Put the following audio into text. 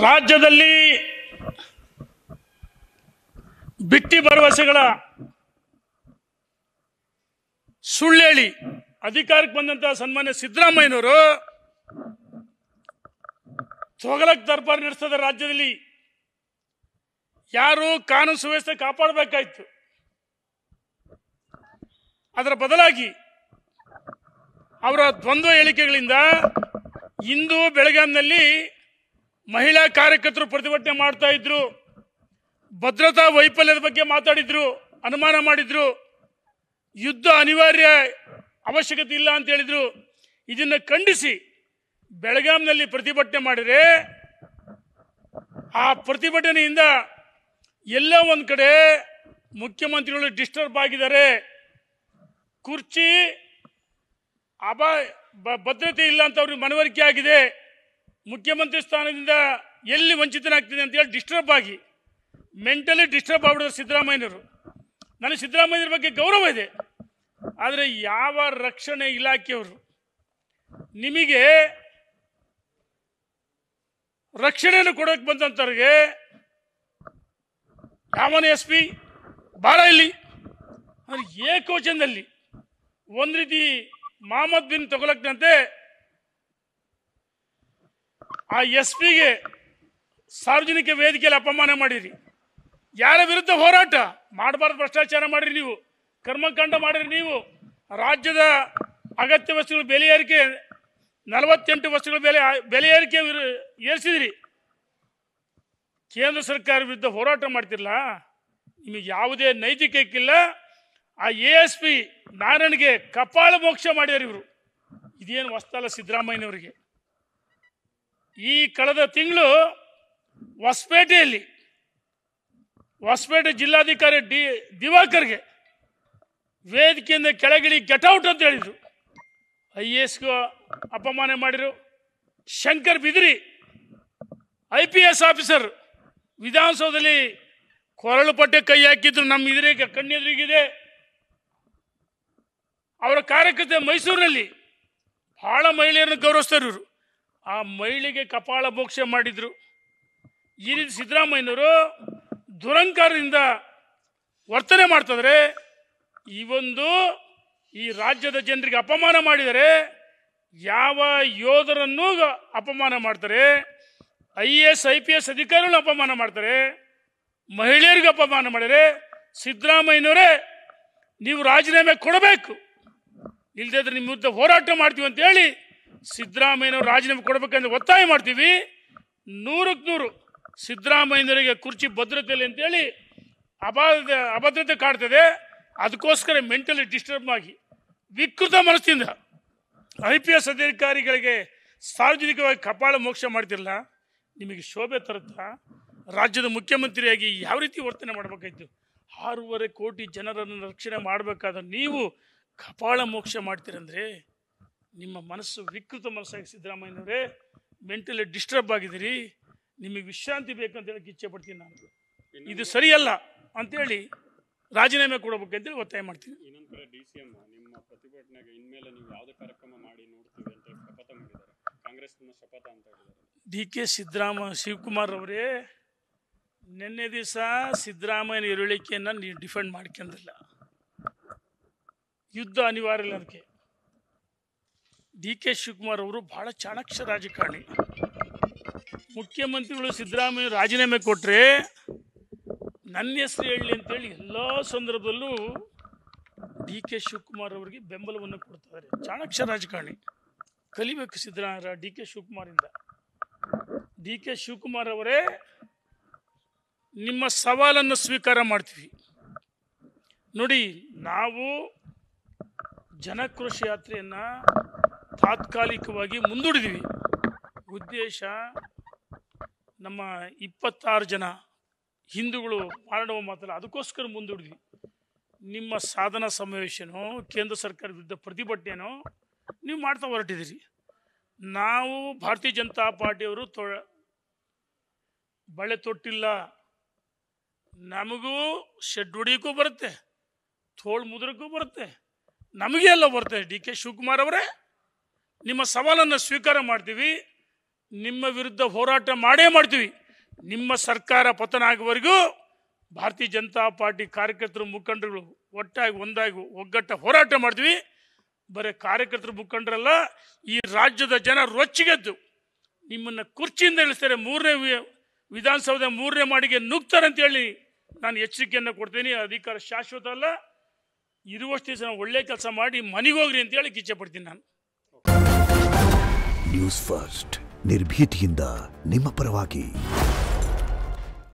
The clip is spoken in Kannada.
ರಾಜ್ಯದಲ್ಲಿ ಬಿಟ್ಟಿ ಭರವಸೆಗಳ ಸುಳ್ಳೇಳಿ ಅಧಿಕಾರಕ್ಕೆ ಬಂದಂತಹ ಸನ್ಮಾನ್ಯ ಸಿದ್ದರಾಮಯ್ಯನವರು ತೊಗಲಕ್ ದರ್ಬಾರ್ ನಡೆಸ್ತದ ರಾಜ್ಯದಲ್ಲಿ ಯಾರು ಕಾನೂನು ಸುವ್ಯವಸ್ಥೆ ಕಾಪಾಡಬೇಕಾಯ್ತು. ಅದರ ಬದಲಾಗಿ ಅವರ ದ್ವಂದ್ವ ಹೇಳಿಕೆಗಳಿಂದ ಇಂದು ಬೆಳಗಾಂನಲ್ಲಿ ಮಹಿಳಾ ಕಾರ್ಯಕರ್ತರು ಪ್ರತಿಭಟನೆ ಮಾಡ್ತಾ ಇದ್ರು, ಭದ್ರತಾ ವೈಫಲ್ಯದ ಬಗ್ಗೆ ಮಾತಾಡಿದ್ರು, ಅನುಮಾನ ಮಾಡಿದ್ರು, ಯುದ್ಧ ಅನಿವಾರ್ಯ ಅವಶ್ಯಕತೆ ಇಲ್ಲ ಅಂತ ಹೇಳಿದ್ರು. ಇದನ್ನು ಖಂಡಿಸಿ ಬೆಳಗಾಂನಲ್ಲಿ ಪ್ರತಿಭಟನೆ ಮಾಡಿದರೆ ಆ ಪ್ರತಿಭಟನೆಯಿಂದ ಎಲ್ಲ ಒಂದು ಕಡೆ ಮುಖ್ಯಮಂತ್ರಿಗಳು ಡಿಸ್ಟರ್ಬ್ ಆಗಿದ್ದಾರೆ, ಕುರ್ಚಿ ಭದ್ರತೆ ಇಲ್ಲ ಅಂತ ಅವ್ರಿಗೆ ಮನವರಿಕೆ ಆಗಿದೆ, ಮುಖ್ಯಮಂತ್ರಿ ಸ್ಥಾನದಿಂದ ಎಲ್ಲಿ ವಂಚಿತನಾಗ್ತಿದೆ ಅಂತ ಹೇಳಿ ಡಿಸ್ಟರ್ಬ್ ಆಗಿ ಮೆಂಟಲಿ ಡಿಸ್ಟರ್ಬ್ ಆಗ್ಬಿಡಿದ್ರು ಸಿದ್ದರಾಮಯ್ಯನವರು. ನನಗೆ ಸಿದ್ದರಾಮಯ್ಯರ ಬಗ್ಗೆ ಗೌರವ ಇದೆ, ಆದರೆ ಯಾವ ರಕ್ಷಣೆ ಇಲಾಖೆಯವರು ನಿಮಗೆ ರಕ್ಷಣೆಯನ್ನು ಕೊಡೋಕೆ ಬಂದಂಥವ್ರಿಗೆ ಯಾವನ ಎಸ್ ಪಿ ಬಾರ ಇಲ್ಲಿ ಅಂದ್ರೆ ಏಕವಚನದಲ್ಲಿ ಒಂದು ರೀತಿ ಮಹಮ್ಮದ್ ಬಿನ್ ತಗೊಳಕ್ನಂತೆ ಆ ಎಸ್ ಪಿಗೆ ಸಾರ್ವಜನಿಕ ವೇದಿಕೆಯಲ್ಲಿ ಅಪಮಾನ ಮಾಡಿರಿ. ಯಾರ ವಿರುದ್ಧ ಹೋರಾಟ ಮಾಡಬಾರ್ದು, ಭ್ರಷ್ಟಾಚಾರ ಮಾಡಿರಿ, ನೀವು ಕರ್ಮಕಾಂಡ ಮಾಡಿರಿ, ನೀವು ರಾಜ್ಯದ ಅಗತ್ಯ ವಸ್ತುಗಳ ಬೆಲೆ ಏರಿಕೆ 48 ವಸ್ತುಗಳ ಬೆಲೆ ಏರಿಕೆ ಏರಿಸಿದಿರಿ, ಕೇಂದ್ರ ಸರ್ಕಾರ ವಿರುದ್ಧ ಹೋರಾಟ ಮಾಡ್ತಿರಲ್ಲ, ನಿಮಗೆ ಯಾವುದೇ ನೈತಿಕಕ್ಕಿಲ್ಲ. ಆ ASP ನಾರಾಯಣ್ಗೆ ಕಪಾಳ ಮೋಕ್ಷ ಮಾಡಿದಾರೆ ಇವರು. ಇದೇನು ಹೊಸ್ತಲ್ಲ ಸಿದ್ದರಾಮಯ್ಯನವರಿಗೆ. ಈ ಕಳೆದ ತಿಂಗಳು ಹೊಸಪೇಟೆ ಜಿಲ್ಲಾಧಿಕಾರಿ ದಿವಾಕರ್ಗೆ ವೇದಿಕೆಯಿಂದ ಕೆಳಗಿಳಿ ಗೆಟೌಟ್ ಅಂತ ಹೇಳಿದರು. IASಗೂ ಅಪಮಾನ ಮಾಡಿರು. ಶಂಕರ್ ಬಿದ್ರಿ IPS ಆಫೀಸರ್ ವಿಧಾನಸೌಧದಲ್ಲಿ ಕೊರಳು ಪಟ್ಟೆ ಕೈ ಹಾಕಿದ್ರು, ನಮ್ಮ ಎದುರಿಗೆ ಕಣ್ಣೆದುರಿಗಿದೆ. ಅವರ ಕಾರ್ಯಕರ್ತೆ ಮೈಸೂರಿನಲ್ಲಿ ಬಹಳ ಮಹಿಳೆಯರನ್ನು ಗೌರವಿಸ್ತಾರೆ ಇವರು. ಆ ಮಹಿಳೆಗೆ ಕಪಾಳ ಮೋಕ್ಷ ಮಾಡಿದ್ರು. ಈ ರೀತಿ ಸಿದ್ದರಾಮಯ್ಯನವರು ದುರಂಕಾರದಿಂದ ವರ್ತನೆ ಮಾಡ್ತಿದ್ರೆ, ಈ ರಾಜ್ಯದ ಜನರಿಗೆ ಅಪಮಾನ ಮಾಡಿದರೆ ಯಾವ ಯೋಧರನ್ನು ಅಪಮಾನ ಮಾಡ್ತಾರೆ, IAS IPS ಅಧಿಕಾರಿಗಳನ್ನು ಅಪಮಾನ ಮಾಡ್ತಾರೆ, ಮಹಿಳೆಯರಿಗೆ ಅಪಮಾನ ಮಾಡಿದರೆ ಸಿದ್ದರಾಮಯ್ಯನವರೇ ನೀವು ರಾಜೀನಾಮೆ ಕೊಡಬೇಕು, ಇಲ್ಲದಿದ್ರೆ ನಿಮ್ಮ ವಿರುದ್ಧ ಹೋರಾಟ ಮಾಡ್ತೀವಿ ಅಂತೇಳಿ ಸಿದ್ದರಾಮಯ್ಯನವರು ರಾಜೀನಾಮೆ ಕೊಡಬೇಕಂದ್ರೆ ಒತ್ತಾಯ ಮಾಡ್ತೀವಿ. 100ಕ್ಕೆ 100 ಸಿದ್ದರಾಮಯ್ಯನವರಿಗೆ ಕುರ್ಚಿ ಭದ್ರತೆಯಲ್ಲಿ ಅಂತೇಳಿ ಅಭದ್ರತೆ ಕಾಡ್ತದೆ. ಅದಕ್ಕೋಸ್ಕರ ಮೆಂಟಲಿ ಡಿಸ್ಟರ್ಬ್ ಆಗಿ ವಿಕೃತ ಮನಸ್ಸಿಂದ IPS ಅಧಿಕಾರಿಗಳಿಗೆ ಸಾರ್ವಜನಿಕವಾಗಿ ಕಪಾಳ ಮೋಕ್ಷ ಮಾಡ್ತಿರಲ್ಲ, ನಿಮಗೆ ಶೋಭೆ ತರುತ್ತಾ? ರಾಜ್ಯದ ಮುಖ್ಯಮಂತ್ರಿಯಾಗಿ ಯಾವ ರೀತಿ ವರ್ತನೆ ಮಾಡಬೇಕಾಯ್ತು? 6.5 ಕೋಟಿ ಜನರನ್ನು ರಕ್ಷಣೆ ಮಾಡಬೇಕಾದ ನೀವು ಕಪಾಳ ಮೋಕ್ಷ ಮಾಡ್ತೀರಂದ್ರೆ ನಿಮ್ಮ ಮನಸ್ಸು ವಿಕೃತ ಮನಸ್ಸಾಗಿ ಸಿದ್ದರಾಮಯ್ಯನವರೇ ಮೆಂಟಲಿ ಡಿಸ್ಟರ್ಬ್ ಆಗಿದ್ದೀರಿ. ನಿಮಗೆ ವಿಶ್ರಾಂತಿ ಬೇಕಂತ ಹೇಳಕ್ಕೆ ಇಚ್ಛೆ ಪಡ್ತೀನಿ. ನಾನು ಇದು ಸರಿಯಲ್ಲ ಅಂತೇಳಿ ರಾಜೀನಾಮೆ ಕೊಡಬೇಕಂತೇಳಿ ಒತ್ತಾಯ ಮಾಡ್ತೀನಿ. ಇನ್ನೊಂದು ಕಡೆ DCM ನಿಮ್ಮ ಪ್ರತಿಭಟನೆಗೆ ಇನ್ಮೇಲೆ ನೀವು ಯಾವುದೇ ಕಾರ್ಯಕ್ರಮ ಮಾಡಿ ನೋಡ್ತೀವಿ ಅಂತ ಶಪಥ ಮಾಡಿದ್ದಾರೆ, ಕಾಂಗ್ರೆಸ್ನ ಶಪಥ ಅಂತ ಹೇಳಿದ್ದಾರೆ. ಶಿವಕುಮಾರ್ ಅವರೇ, ನಿನ್ನೆ ದಿವಸ ಸಿದ್ದರಾಮಯ್ಯನ ಹೇಳಿಕೆಯನ್ನು ನೀವು ಡಿಫೆಂಡ್ ಮಾಡ್ಕೊಂಡಿಲ್ಲ. ಯುದ್ಧ ಅನಿವಾರ್ಯ ಅದಕ್ಕೆ. DK ಶಿವಕುಮಾರ್ ಅವರು ಬಹಳ ಚಾಣಾಕ್ಷ ರಾಜಕಾರಣಿ. ಮುಖ್ಯಮಂತ್ರಿಗಳು ಸಿದ್ದರಾಮಯ್ಯ ರಾಜೀನಾಮೆ ಕೊಟ್ಟರೆ ನನ್ನ ಹೆಸರು ಹೇಳಿ ಅಂತೇಳಿ ಎಲ್ಲ ಸಂದರ್ಭದಲ್ಲೂ DK ಶಿವಕುಮಾರ್ ಅವರಿಗೆ ಬೆಂಬಲವನ್ನು ಕೊಡ್ತಾರೆ. ಚಾಣಾಕ್ಷ ರಾಜಕಾರಣಿ, ಕಲಿಬೇಕು DK ಶಿವಕುಮಾರಿಂದ. DK ಶಿವಕುಮಾರ್ ಅವರೇ, ನಿಮ್ಮ ಸವಾಲನ್ನು ಸ್ವೀಕಾರ ಮಾಡ್ತೀವಿ. ನೋಡಿ, ನಾವು ಜನಕ್ರೋಶ ಯಾತ್ರೆಯನ್ನು ತಾತ್ಕಾಲಿಕವಾಗಿ ಮುಂದೂಡಿದ್ದೀವಿ. ಉದ್ದೇಶ ನಮ್ಮ 26 ಜನ ಹಿಂದೂಗಳು ಮಾರಣವ ಮಾತಲ್ಲ, ಅದಕ್ಕೋಸ್ಕರ ಮುಂದೂಡಿದ್ವಿ. ನಿಮ್ಮ ಸಾಧನಾ ಸಮಾವೇಶನೋ ಕೇಂದ್ರ ಸರ್ಕಾರ ವಿರುದ್ಧ ಪ್ರತಿಭಟನೆನೋ ನೀವು ಮಾಡ್ತಾ ಹೊರಟಿದ್ದೀರಿ. ನಾವು ಭಾರತೀಯ ಜನತಾ ಪಾರ್ಟಿಯವರು ಬಳೆ ತೊಟ್ಟಿಲ್ಲ. ನಮಗೂ ಶೆಡ್ ಹೊಡಿಯೋಕ್ಕೂ ಬರುತ್ತೆ, ತೋಳು ಮುದ್ರಕ್ಕೂ ಬರುತ್ತೆ, ನಮಗೆ ಎಲ್ಲ ಬರುತ್ತೆ. DK ಶಿವಕುಮಾರ್ ಅವರೇ, ನಿಮ್ಮ ಸವಾಲನ್ನು ಸ್ವೀಕಾರ ಮಾಡ್ತೀವಿ. ನಿಮ್ಮ ವಿರುದ್ಧ ಹೋರಾಟ ಮಾಡೇ ಮಾಡ್ತೀವಿ. ನಿಮ್ಮ ಸರ್ಕಾರ ಪತನ ಆಗುವವರೆಗೂ ಭಾರತೀಯ ಜನತಾ ಪಾರ್ಟಿ ಕಾರ್ಯಕರ್ತರು ಮುಖಂಡರುಗಳು ಒಟ್ಟಾಗಿ ಒಂದಾಗಿ ಒಗ್ಗಟ್ಟ ಹೋರಾಟ ಮಾಡ್ತೀವಿ. ಬರೀ ಕಾರ್ಯಕರ್ತರು ಮುಖಂಡರಲ್ಲ, ಈ ರಾಜ್ಯದ ಜನ ರೊಚ್ಚಿಗೆದ್ದು ನಿಮ್ಮನ್ನು ಕುರ್ಚಿಯಿಂದ ಇಳಿಸ್ತಾರೆ. ವಿಧಾನಸೌಧ 3ನೇ ಮಾಡಿಗೆ ನುಗ್ತಾರೆ ಅಂತೇಳಿ ನಾನು ಎಚ್ಚರಿಕೆಯನ್ನು ಕೊಡ್ತೀನಿ. ಅಧಿಕಾರ ಶಾಶ್ವತ ಅಲ್ಲ, ಇರುವಷ್ಟು ದಿವಸ ಒಳ್ಳೆ ಕೆಲಸ ಮಾಡಿ ಮನೆಗೆ ಹೋಗ್ರಿ ಅಂತೇಳಿ ಇಚ್ಛೆ ಪಡ್ತೀನಿ ನಾನು. ನ್ಯೂಸ್ ಫಸ್ಟ್ ನಿರ್ಭೀತಿಯಿಂದ ನಿಮ್ಮ ಪರವಾಗಿ.